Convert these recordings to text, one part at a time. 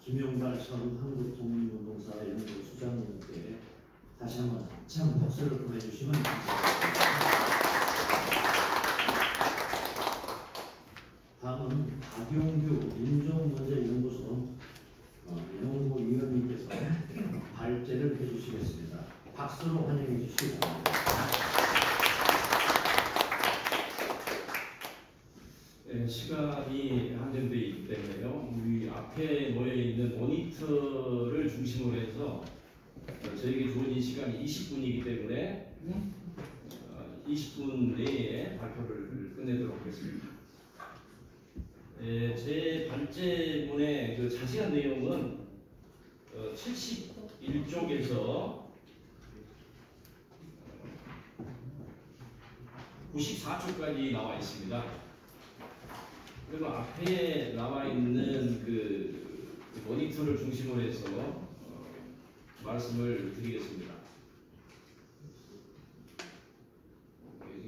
김용발 전 한국독립운동사 연구소 수장님께 다시 한번 참 박수를 보내주시면 감사하겠습니다. 다음은 박용규 민족문제연구소 연구위원님께서 발제를 해주시겠습니다. 박수로 환영해 주시기 바랍니다. 네, 시간이 한정되어 있기 때문에요. 우리 앞에 모여 있는 모니터를 중심으로 해서 저에게 주어진 시간이 20분이기 때문에 20분 내에 발표를 끝내도록 하겠습니다. 제 발제문의 그 자세한 내용은 71쪽에서 94쪽까지 나와 있습니다. 그리고 앞에 나와 있는 그 모니터를 중심으로 해서 말씀을 드리겠습니다.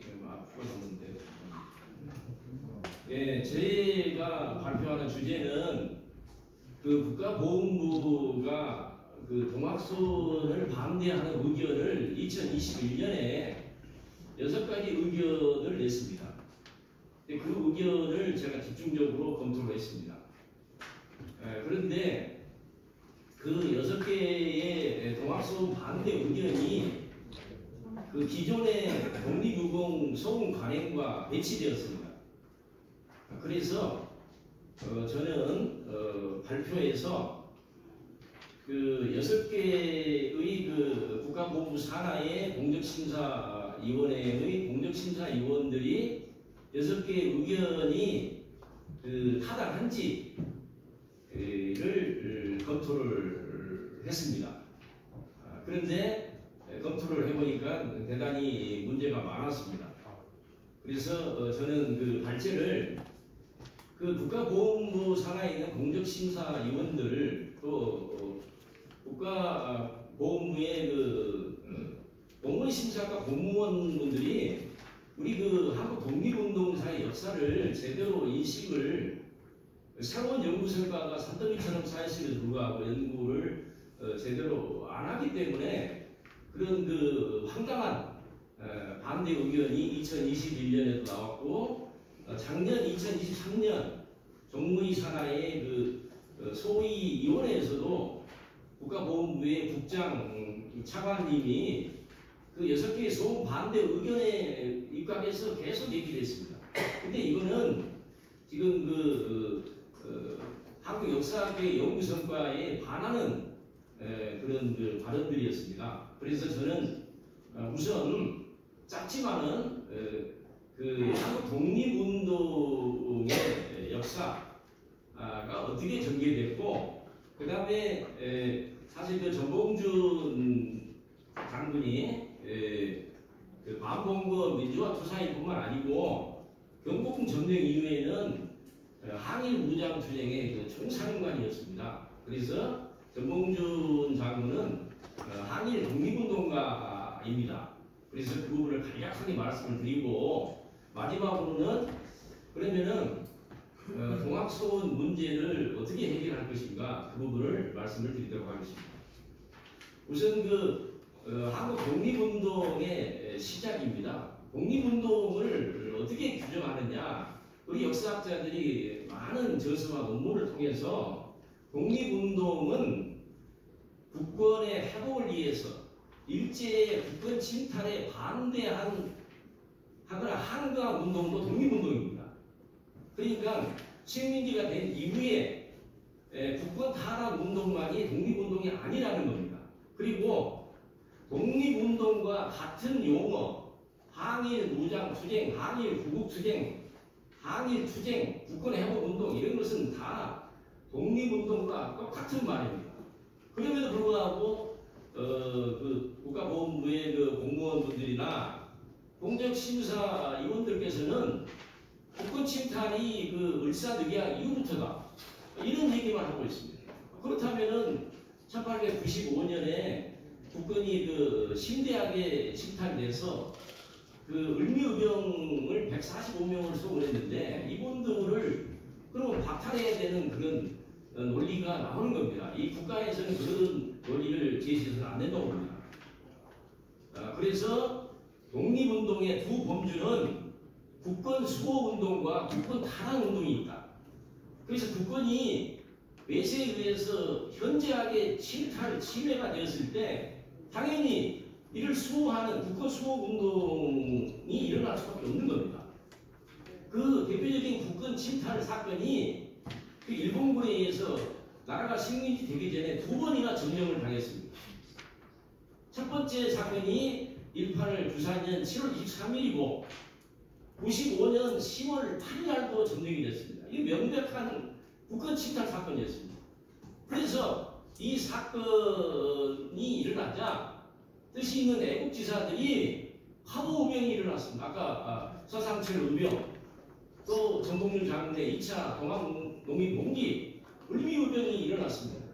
지금 앞으로 갔는데, 예, 제가 발표하는 주제는 그 국가보훈부가 그 동학손을 반대하는 의견을 2021년에 6가지 의견을 냈습니다. 그 의견을 제가 집중적으로 검토를 했습니다. 그런데 그 6개의 동학손 반대 의견이 그 기존의 독립유공 소음 관행과 배치되었습니다. 그래서 저는 발표에서 그 6개의 그 국가보훈부 산하의 공적심사위원회의 공적심사위원들이 6개의 의견이 타당한지를 검토를 했습니다. 그런데 검토를 해보니까 대단히 문제가 많았습니다. 그래서 저는 그 발제를 그 국가보훈부 산하에 있는 공적심사위원들 또 국가보훈부의 그 공무원심사과 공무원분들이 우리 그 한국 독립운동사의 역사를 제대로 인식을 새로운 연구 결과가 산더미처럼 쌓였음에도 불구하고 연구를 제대로 안 하기 때문에 그런 그 황당한 반대 의견이 2021년에도 나왔고 작년 2023년 정무위 산하의 그 소위위원회에서도 국가보훈부의 국장 차관님이 그 6개의 소음 반대 의견에 입각해서 계속 얘기를 했습니다. 근데 이거는 지금 한국 역사학회 연구 성과에 반하는 그런 그 발언들이었습니다. 그래서 저는 우선 짧지만은 그 한국 독립운동의 역사가 어떻게 전개됐고, 그 다음에 사실 그 전봉준 장군이 그 반봉건 민주화 투사일뿐만 아니고 경복궁 전쟁 이후에는 항일 무장 투쟁의 그 총사령관이었습니다. 그래서 전봉준 장군은 항일 독립운동가입니다. 그래서 그 부분을 간략하게 말씀을 드리고, 마지막으로는 그러면은 동학소원 문제를 어떻게 해결할 것인가, 그 부분을 말씀을 드리도록 하겠습니다. 우선 한국 독립운동의 시작입니다. 독립운동을 어떻게 규정하느냐, 우리 역사학자들이 많은 저서와 논문을 통해서 독립운동은 국권의 회복을 위해서 일제의 국권 침탈에 반대하거나 항거한 운동도 독립운동입니다. 그러니까 식민지가 된 이후에 국권 탄압 운동만이 독립운동이 아니라는 겁니다. 그리고 독립운동과 같은 용어, 항일 무장 투쟁, 항일 구국 투쟁, 항일 투쟁, 국권 회복 운동, 이런 것은 다 독립운동과 똑같은 말입니다. 그럼에도 불구하고 그 국가보훈부의 그 공무원분들이나 공적심사위원들께서는 국권 침탈이 그 을사늑약 이후부터다, 이런 얘기만 하고 있습니다. 그렇다면은 1895년에 국권이 그 심대하게 침탈돼서 그 을미의병을 145명을 소환했는데 이분들을 그러면 박탈해야 되는 그런 논리가 나오는 겁니다. 이 국가에서는 그런 논리를 제시해서는 안 된다고 봅니다. 그래서 독립운동의 두 범주는 국권 수호운동과 국권 탈환운동이 있다. 그래서 국권이 외세에 의해서 현저하게 침해가 되었을 때 당연히 이를 수호하는 국권 수호운동이 일어날 수밖에 없는 겁니다. 그 대표적인 국권 침탈 사건이 그 일본군에 의해서 나라가 식민지 되기 전에 두 번이나 점령을 당했습니다. 첫 번째 사건이 1894년 7월 23일이고 95년 10월 8일날도 점령이 됐습니다. 이 명백한 국권 침탈 사건이었습니다. 그래서 이 사건이 일어나자 뜻이 있는 애국지사들이 화보우병이 일어났습니다. 아까 서상철 의병, 또 정봉준 장군의 2차 동학농민봉기 을미우병이 일어났습니다.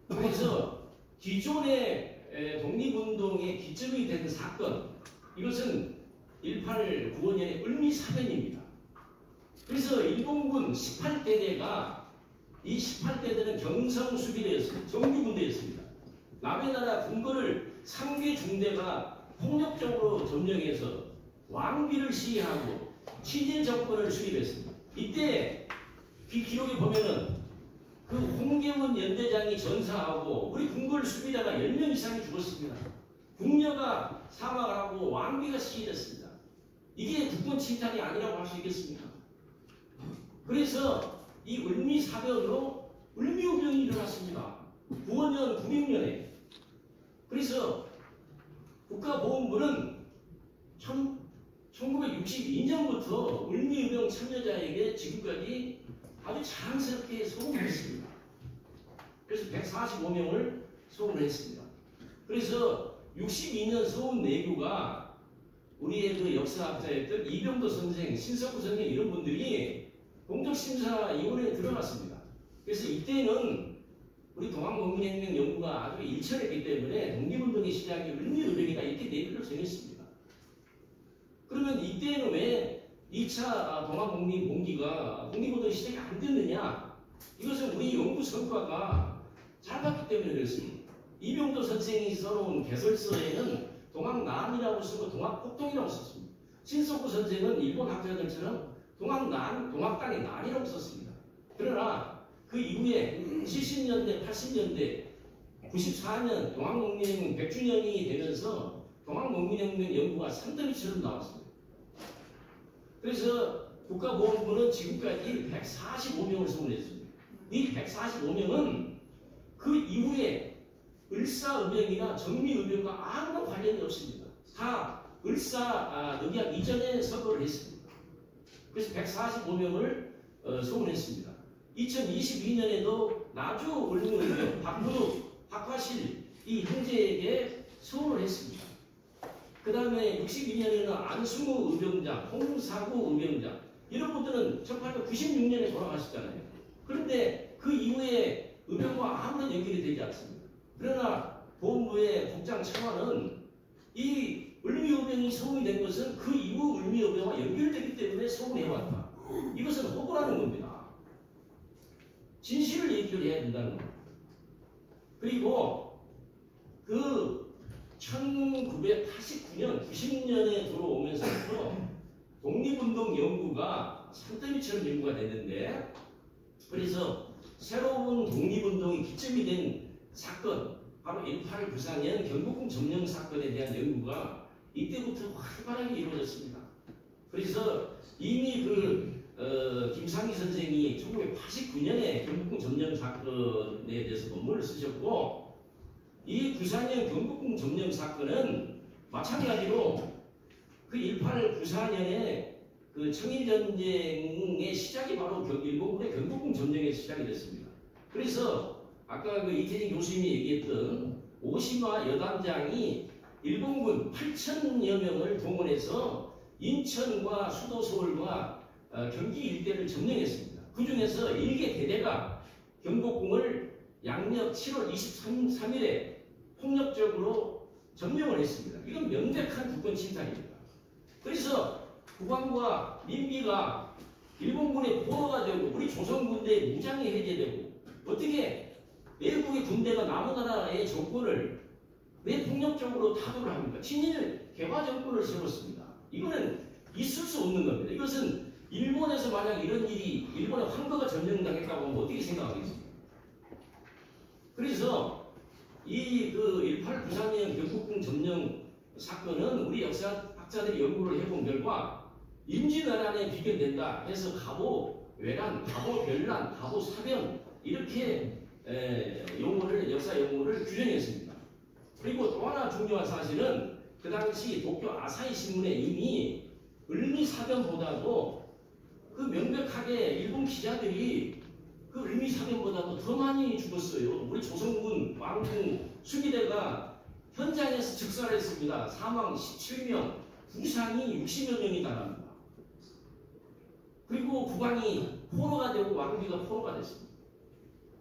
그래서 기존의 독립운동의 기점이 된 사건, 이것은 1895년의 을미사변입니다. 그래서 일본군 18대대가 이 18대대는 경성수비대였습니다. 정규군대였습니다. 남의 나라 군거를 3개 중대가 폭력적으로 점령해서 왕비를 시해하고 친일 정권을 수립했습니다. 이때 이 기록에 보면은 그 홍계원 연대장이 전사하고 우리 군거를 수비다가 10명 이상이 죽었습니다. 궁녀가 사망하고 왕비가 시해됐습니다. 이게 국권 침탈이 아니라고 할 수 있겠습니까? 그래서 이 을미사변으로 을미우병이 일어났습니다. 9년 900년에. 그래서 국가보훈부는 1962년부터 을미우병 참여자에게 지금까지 아주 자랑스럽게 소개했습니다. 그래서 145명을 소개를 했습니다. 그래서 62년 서울 내교가 우리의 그 역사학자였던 이병도 선생, 신석구 선생 이런 분들이 공적심사위원회에 들어갔습니다. 그래서 이때는 우리 동학농민혁명연구가 아주 일천했기 때문에 독립운동의 시작이 을미우병이다 이렇게 내비를 정했습니다. 그러면 이때는 왜 2차 동학농민봉기가 독립운동 시작이 안 됐느냐? 이것은 우리 연구 성과가 작았기 때문에 그렇습니다. 이병도 선생이 써놓은 개설서에는 동학난이라고 쓰고 동학폭동이라고 썼습니다. 신석구 선생은 일본 학자들처럼 동학당의 난이라고 썼습니다. 그러나 그 이후에 70년대, 80년대, 94년 동학농민혁명 100주년이 되면서 동학농민혁명 연구가 산더미처럼 나왔습니다. 그래서 국가보훈부는 지금까지 145명을 소개했습니다. 이 145명은 그 이후에 을사의병이나 정미의병과 아무런 관련이 없습니다. 다 을사의학 이전에 서거를 했습니다. 그래서 145명을 소원했습니다. 2022년에도 나주 을미의병, 박문욱, 박화실 이 형제에게 소원을 했습니다. 그 다음에 62년에는 안승우 의병장, 홍사구 의병장 이런 분들은 1896년에 돌아가셨잖아요. 그런데 그 이후에 의병과 아무런 연결이 되지 않습니다. 그러나 보훈부의 국장 차관은 이 을미의병이 소원이 된 것은 그 이후 을미의병과 연결되기 때문에 소원해왔다. 이것은 호구라는 겁니다. 진실을 얘기를 해야 된다는 겁니다. 그리고 그 1989년, 90년에 들어오면서부터 독립운동 연구가 산더미처럼 연구가 됐는데 그래서 새로운 독립운동이 기점이 된 사건, 바로 1894년 경복궁 점령 사건에 대한 연구가 이때부터 활발하게 이루어졌습니다. 그래서 이미 김상희 선생이 1989년에 경복궁 점령 사건에 대해서 논문을 쓰셨고 이 94년 경복궁 점령 사건은 마찬가지로 그 1894년에 그 청일전쟁의 시작이 바로 일본군의 경복궁 점령에서 시작이 됐습니다. 그래서 아까 그 이태진 교수님이 얘기했던 오시마 여단장이 일본군 8,000여 명을 동원해서 인천과 수도 서울과 경기 일대를 점령했습니다. 그 중에서 1개 대대가 경복궁을 양력 7월 23일에 폭력적으로 점령을 했습니다. 이건 명백한 국권 침탈입니다. 그래서 국왕과 민비가 일본군의 포로가 되고 우리 조선군대의 무장이 해제되고 어떻게 외국의 군대가 남은 나라의 정권을 왜 폭력적으로 타도를 합니까? 친일 개화 정권을 세웠습니다. 이거는 있을 수 없는 겁니다. 이것은 일본에서 만약 이런 일이 일본의 황거가 점령당했다고 하면 어떻게 생각하겠습니까? 그래서 이 그 18 부산행 경복궁 점령 사건은 우리 역사학자들이 연구를 해본 결과 임진왜란에 비견된다 해서 가보 외란, 가보 별난, 가보 사변 이렇게 역사 용어를 규정했습니다. 그리고 또 하나 중요한 사실은 그 당시 도쿄 아사히 신문에 이미 을미사변보다도 그 명백하게 일본 기자들이 그 을미사변보다도 더 많이 죽었어요. 우리 조선군 왕궁 수비대가 현장에서 즉살했습니다. 사망 17명, 부상이 60여 명이 달합니다. 그리고 국왕이 포로가 되고 왕비가 포로가 됐습니다.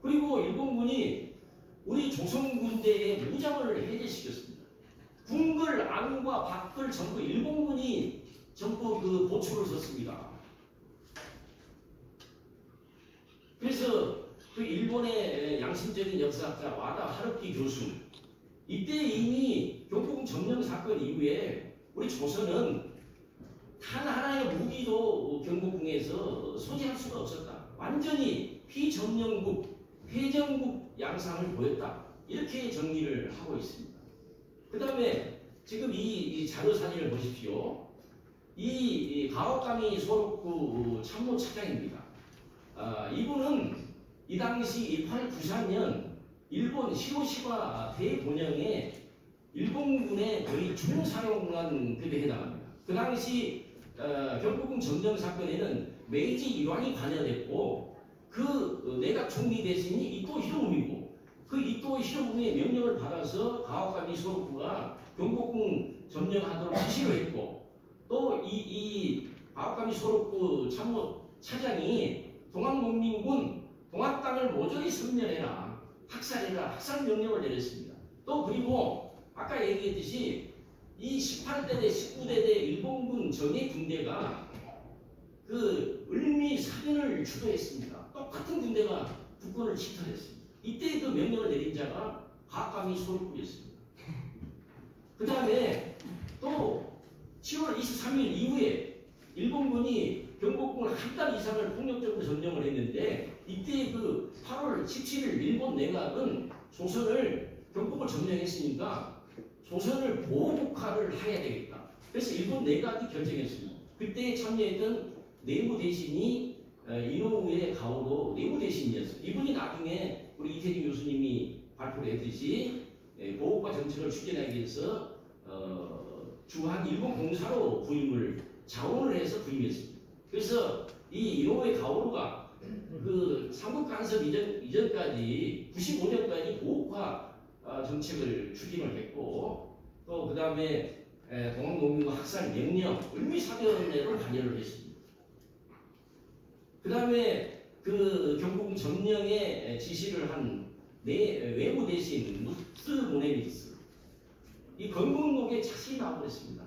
그리고 일본군이 우리 조선군대의 무장을 해제시켰습니다. 궁글, 안과 밖을 전부 일본군이 전부 그 보초를 섰습니다. 그래서 그 일본의 양심적인 역사학자 와다 하루키 교수 이때 이미 경복궁 점령 사건 이후에 우리 조선은 단 하나의 무기도 경복궁에서 소지할 수가 없었다. 완전히 피점령국, 패전국 양상을 보였다. 이렇게 정리를 하고 있습니다. 그 다음에 지금 이 자료 사진을 보십시오. 이 가와카미 소록구 참모차장입니다. 이분은 이 당시 1894년 일본 히로시마 대본영에 일본군의 거의 중사령관 급에 해당합니다. 그 당시 경복궁 점령 사건에는 메이지 일왕이 관여됐고 그 내각 총리 대신이 이토 히로부미고 그 이토 히로부미의 명령을 받아서 가와카미 소록구가 경복궁 점령하도록 지시를 했고 또 이 가와카미 소록구 참모 차장이 동학농민군 동학 땅을 모조리 섬멸해라, 학살해라, 학살 명령을 내렸습니다. 또 그리고 아까 얘기했듯이 이 18대대, 19대대 일본군 정예 군대가 그 을미 사변을 주도했습니다. 똑같은 군대가 국군을 침탈했습니다. 이때 그 명령을 내린 자가 가와카미 소록구였습니다. 그 다음에 또 7월 23일 이후에 일본군이 경복궁을 한 달 이상을 폭력적으로 점령을 했는데 이때 그 8월 17일 일본 내각은 조선을 경복을 점령했으니까 조선을 보호국화를 해야 되겠다. 그래서 일본 내각이 결정했습니다. 그때 참여했던 내무 대신이 이노우에 가오로 내무 대신이었어요. 이분이 나중에 우리 이태리 교수님이 발표를 했듯이 보호국화 정책을 추진하기 위해서 주한 일본 공사로 부임을 자원을 해서 부임했습니다. 그래서 이 이노우에 가오로가 그 삼국 간섭 이전까지 95년까지 보호국화 정책을 추진을 했고 또 그 다음에 동학농민과 학살 명령, 을미사변에도 관여를 했습니다. 그 다음에 그 경복궁 점령에 지시를 한 외무 대신 무스 모네미스 이 건국록에 자세히 나와버렸습니다.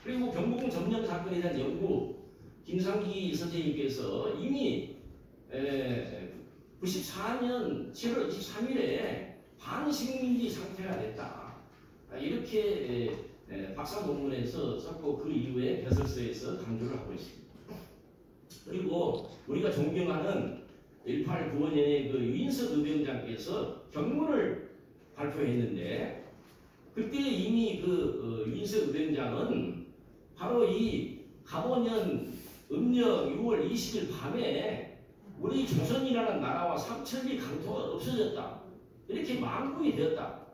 그리고 경복궁 점령 사건에 대한 연구 김상기 선생님께서 이미 94년 7월 23일에 반식민지 상태가 됐다. 이렇게 박사 논문에서 썼고 그 이후에 배설서에서 강조를 하고 있습니다. 그리고 우리가 존경하는 1895년에 그 유인석 의병장께서 경문을 발표했는데 그때 이미 그 유인석 의병장은 바로 이 갑오년 음력 6월 20일 밤에 우리 조선이라는 나라와 삼천리 강토가 없어졌다. 이렇게 망국이 되었다.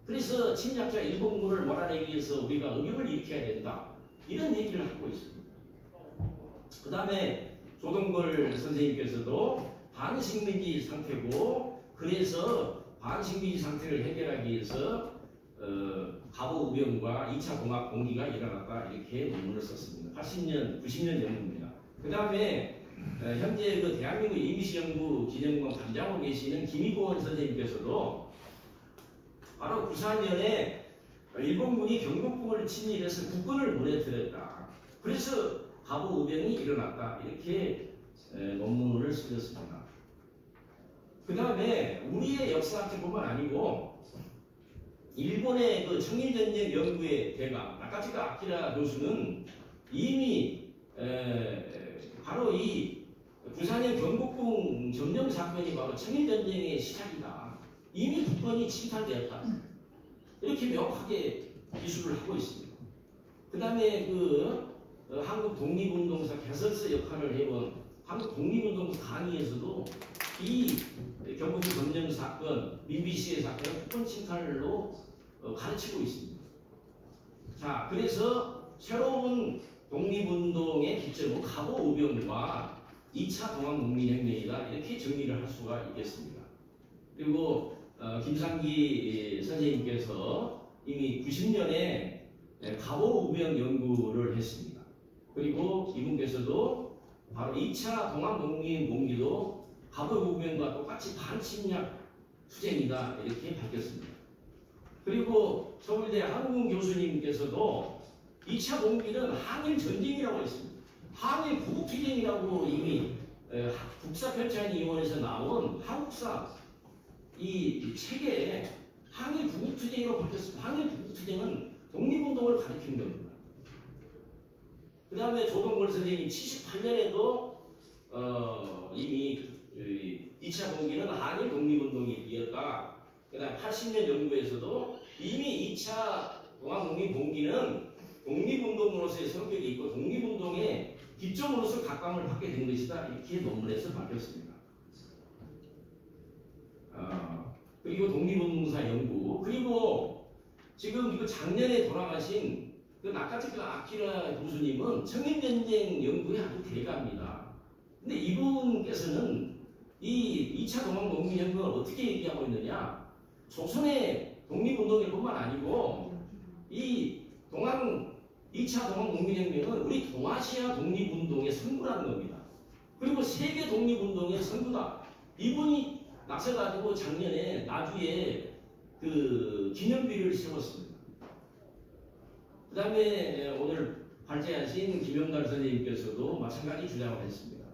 그래서 침략자 일본군을 몰아내기 위해서 우리가 의욕을 일으켜야 된다. 이런 얘기를 하고 있습니다. 그 다음에 조동걸 선생님께서도 반식민지 상태고 그래서 반식민지 상태를 해결하기 위해서 갑오의병과 2차 공학 공기가 일어났다. 이렇게 논문을 썼습니다. 80년, 90년 연구입니다. 그 다음에 현재 그 대한민국 임시연구 기념관 관장으로 계시는 김희곤 선생님께서도 바로 94년에 일본군이 경복궁을 침입해서 국군을 무너뜨렸다. 그래서 갑오의병이 일어났다. 이렇게 논문을 쓰셨습니다. 그 다음에 우리의 역사학자뿐만 아니고 일본의 그 청일전쟁 연구의 대가 나카츠카 아키라 교수는 이미 바로 이 부산의 경복궁 점령 사건이 바로 청일전쟁의 시작이다. 이미 북한이 침탈되었다. 이렇게 명확하게 기술을 하고 있습니다. 그 다음에 한국 독립운동사 개설서 역할을 해본 한국 독립운동사 강의에서도 이 경복궁 점령 사건, BBC의 사건을 북한 침탈로 가르치고 있습니다. 자, 그래서 새로운 독립운동의 기점은 갑오의병과 2차 동학농민혁명이다. 이렇게 정리를 할 수가 있겠습니다. 그리고 김상기 선생님께서 이미 90년에 갑오의병 연구를 했습니다. 그리고 이분께서도 바로 2차 동학농민 공기도 갑오의병과 똑같이 반침략 투쟁이다. 이렇게 밝혔습니다. 그리고 서울대 한국은 교수님께서도 2차 공기는 항일 전쟁이라고 했습니다. 항일 구국투쟁이라고 이미 국사편찬위원회에서 나온 한국사 이 책에 항일 구국투쟁이라고 밝혔습니다. 항일 구국투쟁은 독립운동을 가리키는 겁니다. 그 다음에 조동걸 선생님이 78년에도 이미 2차 공기는 항일 독립운동이었다. 그 다음에 80년 연구에서도 이미 2차 동학농민 봉기는 독립운동으로서의 성격이 있고 독립운동의 기점으로서 각광을 받게 된 것이다. 이렇게 논문에서 밝혔습니다. 그리고 독립운동사 연구, 그리고 지금 이거 작년에 돌아가신 그 나카츠카 아키라 교수님은 청일전쟁 연구의 아주 대가입니다. 근데 이분께서는 이 2차 동학농민혁명을 어떻게 얘기하고 있느냐? 조선의 독립운동일 뿐만 아니고 이 2차 동학농민혁명은 우리 동아시아 독립운동의 선구라는 겁니다. 그리고 세계 독립운동의 선구다. 이분이 나서가지고 작년에 나주에 그 기념비를 세웠습니다. 그 다음에 오늘 발제하신 김영달 선생님께서도 마찬가지 주장을 했습니다.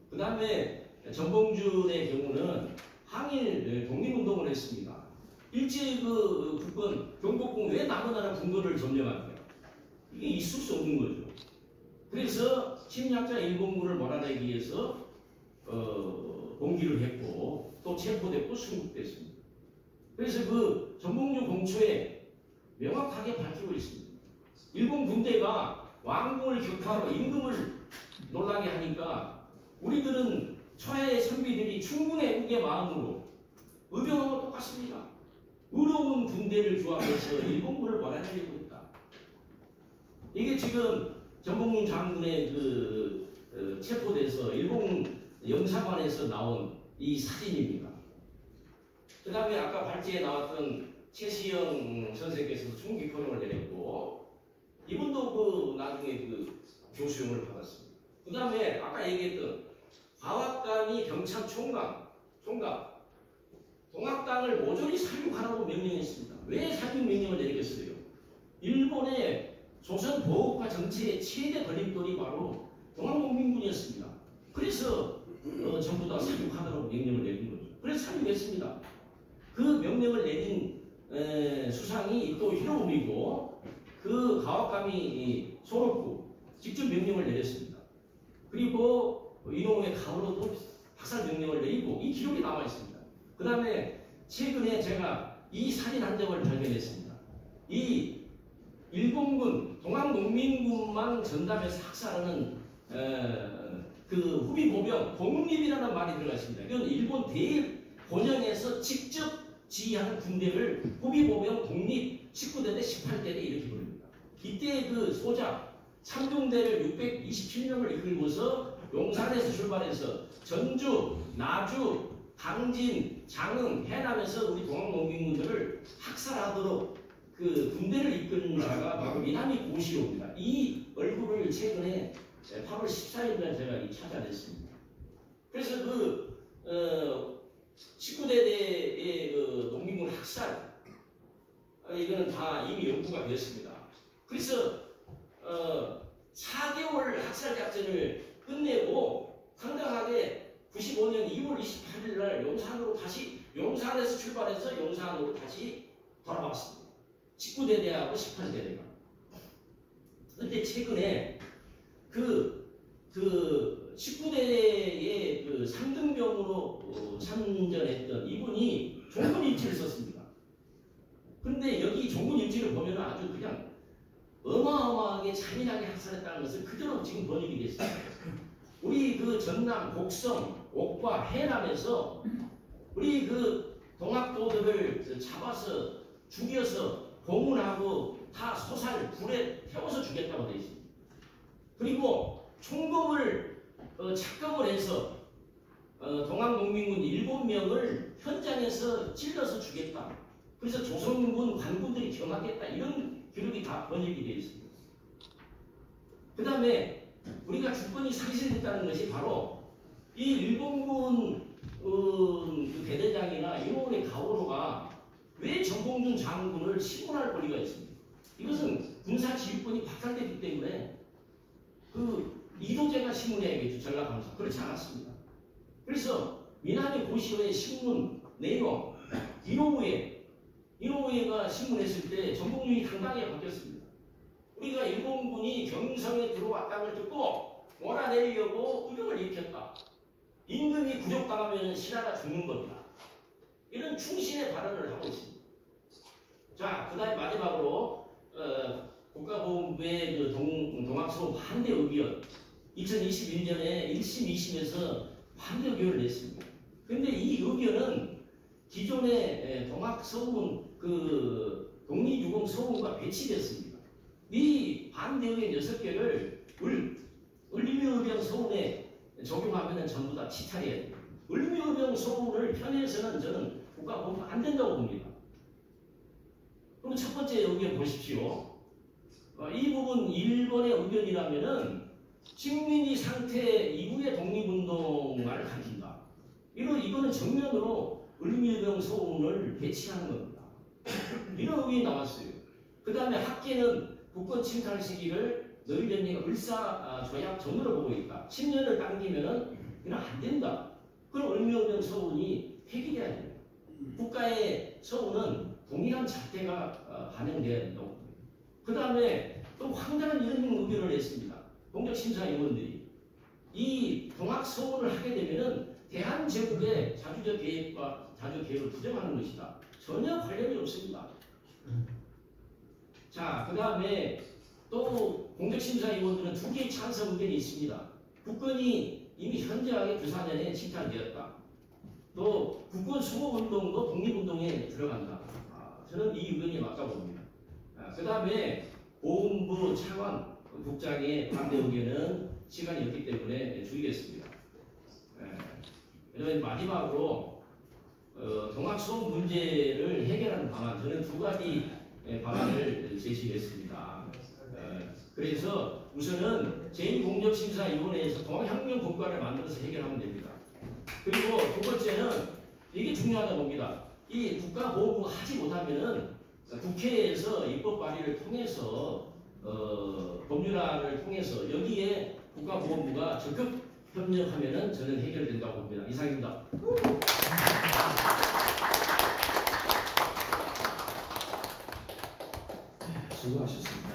그 다음에 전봉준의 경우는 항일 독립운동을 했습니다. 일제 그 국권 경복궁 왜 남의 나라 궁궐을 점령할까요? 이게 있을 수 없는 거죠. 그래서 침략자 일본군을 몰아내기 위해서 봉기를 했고 또 체포됐고 순국됐습니다. 그래서 그 전봉준 공초에 명확하게 밝히고 있습니다. 일본 군대가 왕궁을 격파하러 임금을 놀라게 하니까 우리들은 초하의 선비들이 충분히 애국의 마음으로 의병하고 똑같습니다. 의로운 군대를 조합해서 일본군을 몰아내려고 했다. 이게 지금 전봉준 장군의 체포돼서 일본 영사관에서 나온 이 사진입니다. 그 다음에 아까 발제에 나왔던 최시영 선생께서도 총기포용을 내렸고 이분도 나중에 교수형을 받았습니다. 그 다음에 아까 얘기했던 과학감이 경참 총각 동학당을 모조리 살육하라고 명령했습니다. 왜 살육 명령을 내리겠어요? 일본의 조선 보호과 정치의 최대 걸림돌이 바로 동학농민군이었습니다. 그래서 전부 다 살육하라고 명령을 내린 거죠. 그래서 살육했습니다. 그 명령을 내린 수상이 또 히로우미고 그 가와카미 소록구 직접 명령을 내렸습니다. 그리고 이노우의 가오로도 박살 명령을 내리고 이 기록이 남아 있습니다. 그 다음에 최근에 제가 이 사진 한 점을 발견했습니다. 이 일본군 동학농민군만 전담해서 학살하는 그 후비 보병 독립이라는 말이 들어가 있습니다. 이건 일본 대본영에서 직접 지휘하는 군대를 후비 보병 독립 19대대 18대대 이렇게 부릅니다. 이때 그 소작 3중대를 627명을 이끌고서 용산에서 출발해서 전주, 나주, 당진, 장흥, 해남에서 우리 동학농민군들을 학살하도록 그 군대를 이끄는 자가 바로 미나미 고시로입니다. 이 얼굴을 최근에 8월 14일날 제가 찾아냈습니다. 그래서 19대대의 농민군 학살 이거는 다 이미 연구가 되었습니다. 그래서 4개월 학살 작전을 끝내고 상당하게 95년 2월 28일 날 용산으로 다시 용산에서 출발해서 용산으로 다시 돌아왔습니다. 19대 대하고 18대 대가. 그런데 최근에 그 19대의 그 3등병으로 참전했던 이분이 종군일지를 썼습니다. 그런데 여기 종군일지를 보면 아주 그냥 어마어마하게 잔인하게 학살했다는 것을 그대로 지금 번역이 됐어요. 우리 그 전남, 곡성, 옥과 해남에서 우리 그 동학도들을 잡아서 죽여서 고문하고 다 소살 불에 태워서 죽였다고 되어 있습니다. 그리고 총검을 착검을 해서 동학농민군 7명을 현장에서 찔러서 죽였다. 그래서 조선군 관군들이 경악했다. 이런 기록이 다 번역이 되어 있습니다. 그 다음에 우리가 주권이 상실됐다는 것이 바로 이 일본군 그 대대장이나 일본의 가오로가 왜 정봉준 장군을 신문할 권리가 있습니까? 이것은 군사지휘권이 박탈되기 때문에 그 이도제가 신문해야겠죠. 전라감사. 그렇지 않았습니다. 그래서 미나미 고시오의 신문 내용 이노우에가 신문했을 때 정봉준이 당당하게 바뀌었습니다. 우리가 일본군이 경성에 들어왔다는 걸 듣고 몰아내리려고 의병을 일으켰다. 임금이 구족당하면 신하가 죽는 겁니다. 이런 충신의 발언을 하고 있습니다. 자, 그 다음에 마지막으로 국가보훈부의 그 동학소 반대 의견 2021년에 1심, 2심에서 반대 의견을 냈습니다. 그런데 이 의견은 기존의 동학서원 그 독립유공 서원과 배치됐습니다. 이 반대 의견 6개를 을미의병 서원에 적용하면 전부 다 치탈해야 됩니다. 을미의병 서원을 편해서는 저는 국가보훈부 안 된다고 봅니다. 그럼 첫 번째 의견 보십시오. 이 부분 1번의 의견이라면은 식민지 상태 이후의 독립운동을 가리킨다. 이거는 정면으로 을미의병 서원을 배치하는 겁니다. 이런 의견이 나왔어요. 그 다음에 학계는 국권 침탈 시기를 너희 전쟁의 을사조약 전으로 보고 있다. 10년을 당기면은 이건 안 된다. 그럼 을미의병 서원이 폐기돼야 됩니다. 국가의 서원은 동일한 잣대가 반영돼야 된다고 봅니다. 그 다음에 또 황당한 이런 의견을 냈습니다. 공적심사위원들이 이 동학서원을 하게 되면은 대한제국의 자주적 계획과 자주계획을 부정하는 것이다. 전혀 관련이 없습니다. 자, 그 다음에 또 공적심사위원들은 2개의 찬성 의견이 있습니다. 국권이 이미 현저하게 부사년에 침탈되었다. 또 국권 수호운동도 독립운동에 들어간다. 저는 이 의견이 맞다고 봅니다. 그 다음에 보훈부 차관 국장의 반대 의견은 시간이 없기 때문에 줄이겠습니다. 그다음에 마지막으로 동학수업 문제를 해결하는 방안, 저는 2가지 방안을 제시했습니다. 그래서 우선은 제1공적심사위원회에서 동학혁명국가를 만들어서 해결하면 됩니다. 그리고 2번째는 이게 중요하다고 봅니다. 이 국가보호부가 하지 못하면은 국회에서 입법 발의를 통해서 법률안을 통해서 여기에 국가보호부가 적극 협력하면은 저는 해결된다고 봅니다. 이상입니다. 수고하셨습니다.